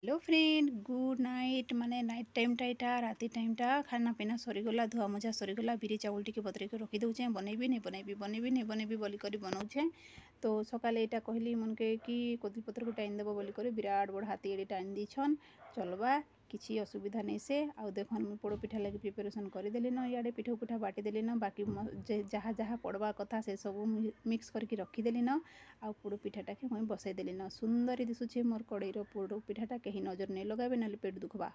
Hello friend, good night. माने night टाइमटा यहाँ राति टाइमटा खाना पीना सरीगला, धुआ मजा सरीगला। बिरी चाउल टी बतरेक रखीदे, बनैबी नहीं बनैबी बनैबी नहीं बनैबी बोलिक बनाऊे। तो सकाले यहाँ कहली मनके कि कदली पत्र को टाइम देव बोलिक विराट बड़ हाथी एड़ी टाइम दीछन। चलवा किसी असुविधा नहीं से। आउ देखन मुझे पोड़ पिठा लगे प्रिपेरेसन करदेली न। इे पिठा पिठा बाटिदेली न। बाकी जहाँ जहाँ पड़वा कथा से सब मिक्स करके रखीदेली न। आउ पोड़ पिठाटा के मुझे बसईदेली न। सुंदर दिशुचे मोर कड़ईर पोड़ पिठाटा कहीं नजर नहीं लगाबे ना पेट दुखबा।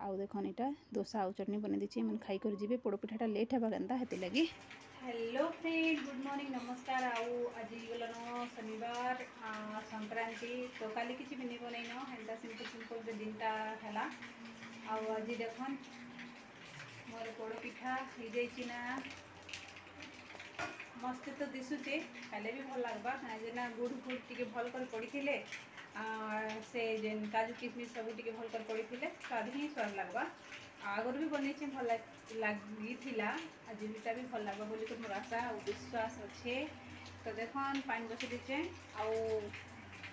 आउ देखन यहाँ दोसा आउ चटनी बन दी मैंने खाई कर जी। पोड़ पिठाटा लेट हवा गंदा हेती लगी। हेलो फ्रेंड, गुड मॉर्निंग, नमस्कार। आउ आज गलन शनिवार संक्रांति। तो काली किसी भी नहीं बनईन, हेन्ता सिंपल सिंपल से दिनटा है। आज देखन मोर पोड़ पिठा हो जाए मस्त तो दिशुचे, खाले भी भल लगवा। कहीं गुड़ फुड़ टी भल कर पड़ी से जेन काजू किशमिश सब टी भल कर पड़ी स्वाद ही स्वाद लगवा। आगर भी बनी भल लगी। आज बीटा भी भल लगवा बोली मोर आशा और विश्वास अच्छे। तो देखन पानी बसई दीचे। आउ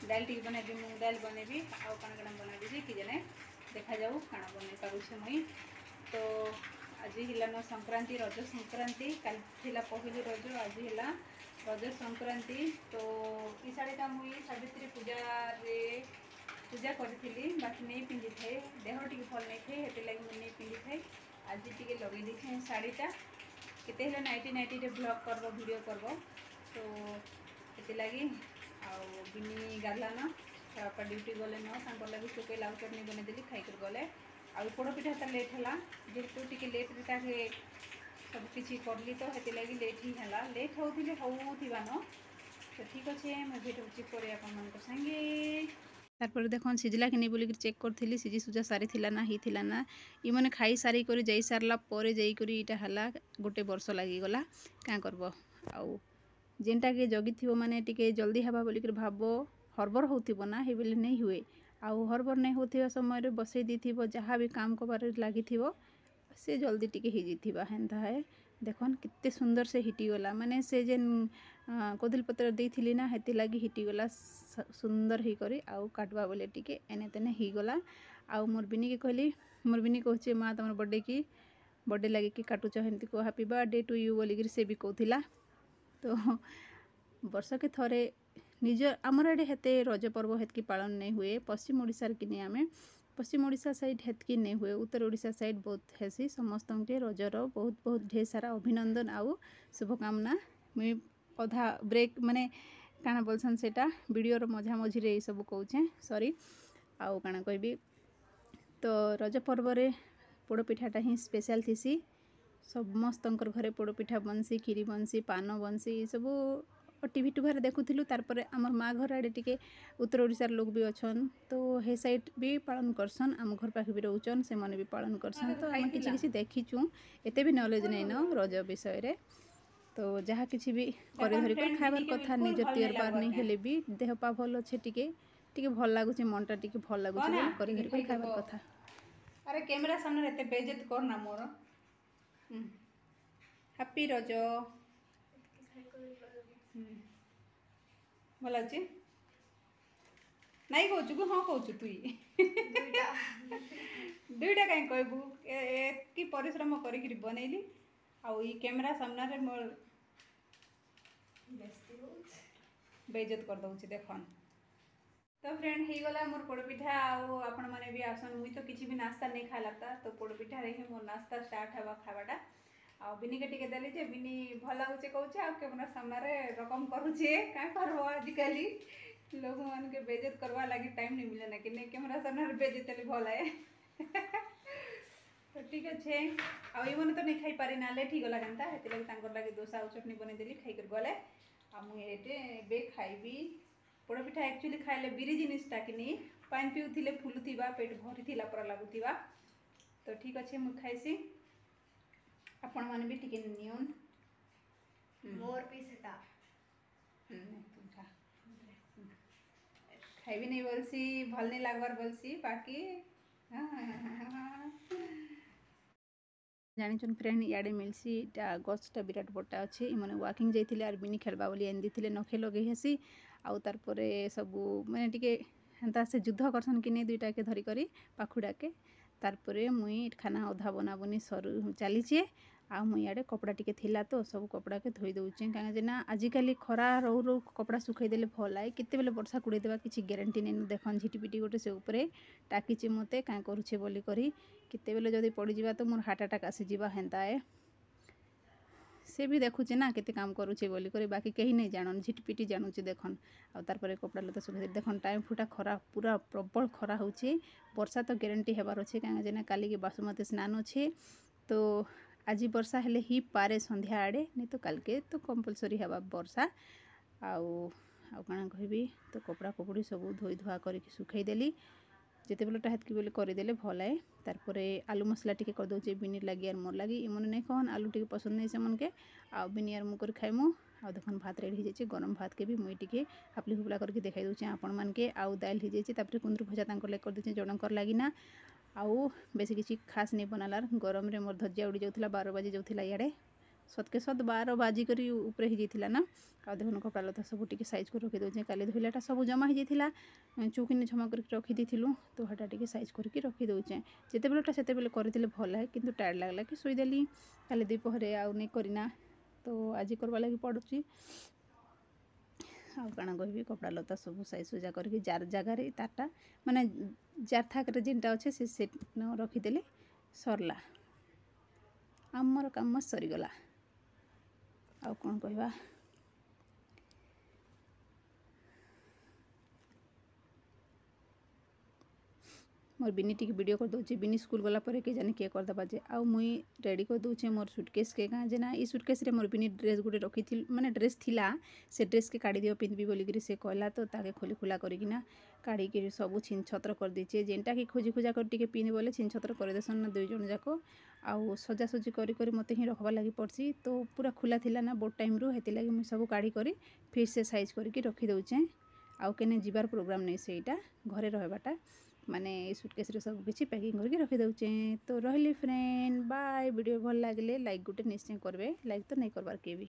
दाल टी बनैबी, मूंग दाल बनैबी। आउ कण कण बनैबी कि जाने देखा जाऊ कण बन पारे मुई। तो आज हिलान संक्रांति, रज संक्रांति। कल थिला पहली रज, आज हिला रज संक्रांति। तो ये शाढ़ीटा मुई सावित्री पूजा करी, बाकी नहीं पिंधि थे। देह टी भल नहीं थे, हेती लगी मुझे नहीं पिंधि थे। आज टी लगे दी शाढ़ीटा। केते हेले नाइटी नाइटी रे ब्लॉग करबो, वीडियो करबो। तो हेती लगी आउ बिनी गालान बापा ड्यूटी गले न लगे सुखे लाउ चटनी बनईदेली खाईकर गले। आउ पोड़ पिठा तो लेट है जेहेतु टी लेट रे सब किसी करली। तो हेती लगी लेट ही है, लेट होगा न। तो ठीक अच्छे, मुझे भेट होपर आप संगे। तारपर देखन सिझला कि नहीं बोलिक चेक करी, सिझी सुझा सारी थिला ना ही थिला ना। ये मैंने खाई सारी कर जाई सारला परे जाई करी इटा हला गोटे वर्ष लागिगला। क्या करब आउ जेनटा के जगी थी माने टिके जल्दी हवा बोलिक भाव हरबर होथिबो ना हे बेले नहीं हुए। आउ हरबर नहीं होथिबा समय बसई दी जहाँ भी काम कबार लगी से जल्दी टिके ही जाइथिबा। हेन्ता है देखन कितने सुंदर से हिटीगला। माने से जेन कदली पत्र देइथिली ना हेती लगी हिटीगला सुंदर ही करी। आउ काटवा बोले टिके एने तेने ही गला। आउ मोर बिनी के कहली, मोर बिनी कहचे माँ तुम बर्थडे की बर्थडे लगे कि काटुच हेमती को हैप्पी बर्थडे टू यू बोलिक से भी कहला। तो वर्ष के थरे निजर आमर आड़े हेते रज पर्व हेतकी पालन नहीं हुए। पश्चिम ओडिशार कि आमे पश्चिम ओडिशा साइड हेतकी नहीं हुए। उत्तर ओडिशा साइड बहुत हेसी। समस्त के रजर बहुत बहुत ढेर सारा अभिनंदन आउ शुभकामना। मुई अधा ब्रेक माने काना बोलसन सेटा वीडियो मझा मझी सब कौचे सॉरी। आउ काना कहबी तो रज पर्व रे पोड़ पिठाटा ही स्पेशल थीसी। समस्त घरे पोड़ पिठा बनसी, खीरी बनसी, पान बनसी, सब टीवी टुभार देखुलु। तार आमर माँ घर आड़े टिके उत्तर ओडिशार लोग भी अच्छन। तो हे साइड भी पालन करसन। आम घर पाखे भी रोचन, से मैंने भी पालन करसन। तो आम किसी किसी देखीचु, एते भी नॉलेज नहीं न रज विषय रे। तो जहाँ किसी भी करे धरिक खाइबार कथा निज तियर बार नहीं हेले भी देह पा भल अच्छे टिके भल लगुच, मनटा टिके भल लगुच करे धरिक खाइबार कथा। अरे कैमरा सामने रहते बेइज्जत करना मोर। हैप्पी रज भल अच्छे नहीं कहूँ हाँ कहूँ तुई दुईटा कहीं कहबू कि परिश्रम करी बनैली। आउ ई कैमरा सामने मोर बेइज्जत कर दूँ देखन। तो फ्रेंड हो गला मोर पोड़ पिठा। आपण मैंने भी आसन, मुई तो किसी भी नास्ता नहीं खाला था। तो पोड़ पिठा रे ही मोर नास्ता स्टार्ट हवा खावाटा। आ बिनी के टिके देली जे बिनी भल लगुचे कहूचे। आ कैमरा सामने रकम करुचे क्या करब। आजिकल लोग मान के बेइज्जत करवा लगी टाइम नहीं मिले ना कि नहीं कैमरा सामने बेइज्जत भल है। तो ठीक अच्छे। आई मैंने तो नहीं खाई पारी ना, लेट ही गला केनता हेती लगे लगे दोसा और चटनी बनईदेली खाईकर गले। आ मुझे खाइबी पोड़ पिठा। एक्चुअली खाइले बिरी जिनिसटा कि नहीं पानी पिउथिले फुलुथिबा, पेट भरी पूरा लगुथिबा। तो ठीक अच्छे मुझे खाइसी। आपण मैंने भी टिके नियन मोर पीसटा खाइबी नहीं बोलसी, भल नहीं लगवार बोलसी। बाकी जानी फ्रेंड इे मिलसी गछटा विराट बड़ा अच्छे। इमने वाकिंग जाइए आर बिनी खेलबा बोली एन दी न खेल लगे हेसी। आउ तार सबू मैंने टिके हेन्ता से युद्ध करसन कि नहीं दुईटा के धरिक पाखुड़ा के तारपरे मुई खाना अधा बना बनी सर चलीचे आ मुई आड़े कपड़ा टिके थिला तो सब कपड़ा के धोई दउचे कहीं ना आजिकल खरा रो रो कपड़ा सुखाई देले भल है केते बेले वर्षा कुड़े देवा किसी ग्यारंटी नहीं देखन झिटिपिटी गोटे से ऊपर टाकीचे मते क्या करुचे बोली करी केते बेले जदि पड़ जावा तो मोर हार्ट अटैक आसीजा हेन्ता है से भी देखुचे ना केते काम करुचे बोली करी बाकी कहीं नहीं जानन झिटपिटी जानुचे देखन आ तारपरे कपड़ा लता सुखाई देखन टाइम फुटा खरा पूरा प्रबल खरा होचे वर्षा तो ग्यारंटी हेबार अच्छे कहीं ना काली के बासुमती स्नान अच्छे तो आज वर्षा हेले ही पारे संध्या आड़े नहीं तो काल के तो कंपलसरी हेबा वर्षा आउ काଣା कहबी तो कपड़ा कपड़ी सब धोई धुआ करके सुखाई देली जिते बेले हेतकी बेले करदेले भल है तारपरे आलू मसला टिके कर दउचे बिनी लगी और मोर लगी इमन नहीं कहन आलू टिके पसंद नहीं से मन के आ बिनी और मुकर खाइमु आ देखन भात रेडी हो जाए गरम भात के भी मुई टिके हापली हुपला करके देखाई दूचे आपण मान के आउ दाल हो जाए तापर कुंदरू भजा तांकर लगे कर दउचे जनकर लागिना आउ बेसी किसी खास नहीं बनालार गरम रे मोर धज्जिया उड़ी जाउथिला 12 बाजी जाउथिला इयाड़े सतके सत 12 बाजी करी ऊपर ही जाइथिला ना आ देखन कपड़ा लता सब टिके साइज कर रखी दउचे काली धोइलाटा सब जमा हो जाइथिला चौकिनी क्षमा करके रखी देथिलु तो हटा टिके साइज करके रखी दउचे जेते बेलेटा सेते बेले करथिले भल है किंतु टायर्ड लागला कि सोई देली काली दुपहरे आउ नहीं करिना तो आज करवा लगी पड़ुची आ काଣା कहबी कपड़ा लता सब साइज सुजा करके जार जगार तारटा माने जार थाक जेनटा अच्छे से रखीदे सरला आमर काम सरीगला आ कौन कहवा मोर बिनी टिके वीडियो कर दउचे बिनी स्कूल गला पर के जाने किए करदेबा जे आ मुई रेडी कर दउचे मोर सुटकेस के कहाँ जे ना ई सुटकेस रे मोर बिनी ड्रेस गुटे रखी थी माने ड्रेस थिला से ड्रेस के काढ़ी दियो पिंधबी बोली करी से कहला तो ताके खोली खुला करिकिना काढ़ी के सब छिन छत्र कर दीचे जेनटा कि खोजी खोजा कर टिके पिंध बोले छिन छत्र कर देसन ना दुई जन जाको आउ सजा सजी करी करी मते ही रखबा लगी पड़सी तो पूरा खुला थिला ना बहुत टाइम रो हेति लगी मुई सब काढ़ी करी फिर से साइज करके रखी दउचे आउ केने जीवार प्रोग्राम नहीं सेटा घरे रहबाटा माने सुटकेस रे सब किसी पैकिंग करके रखी दउचे तो रहली फ्रेंड बाय वीडियो भल लागले लाइक गुटे निश्चय करबे लाइक तो नहीं करबार के भी।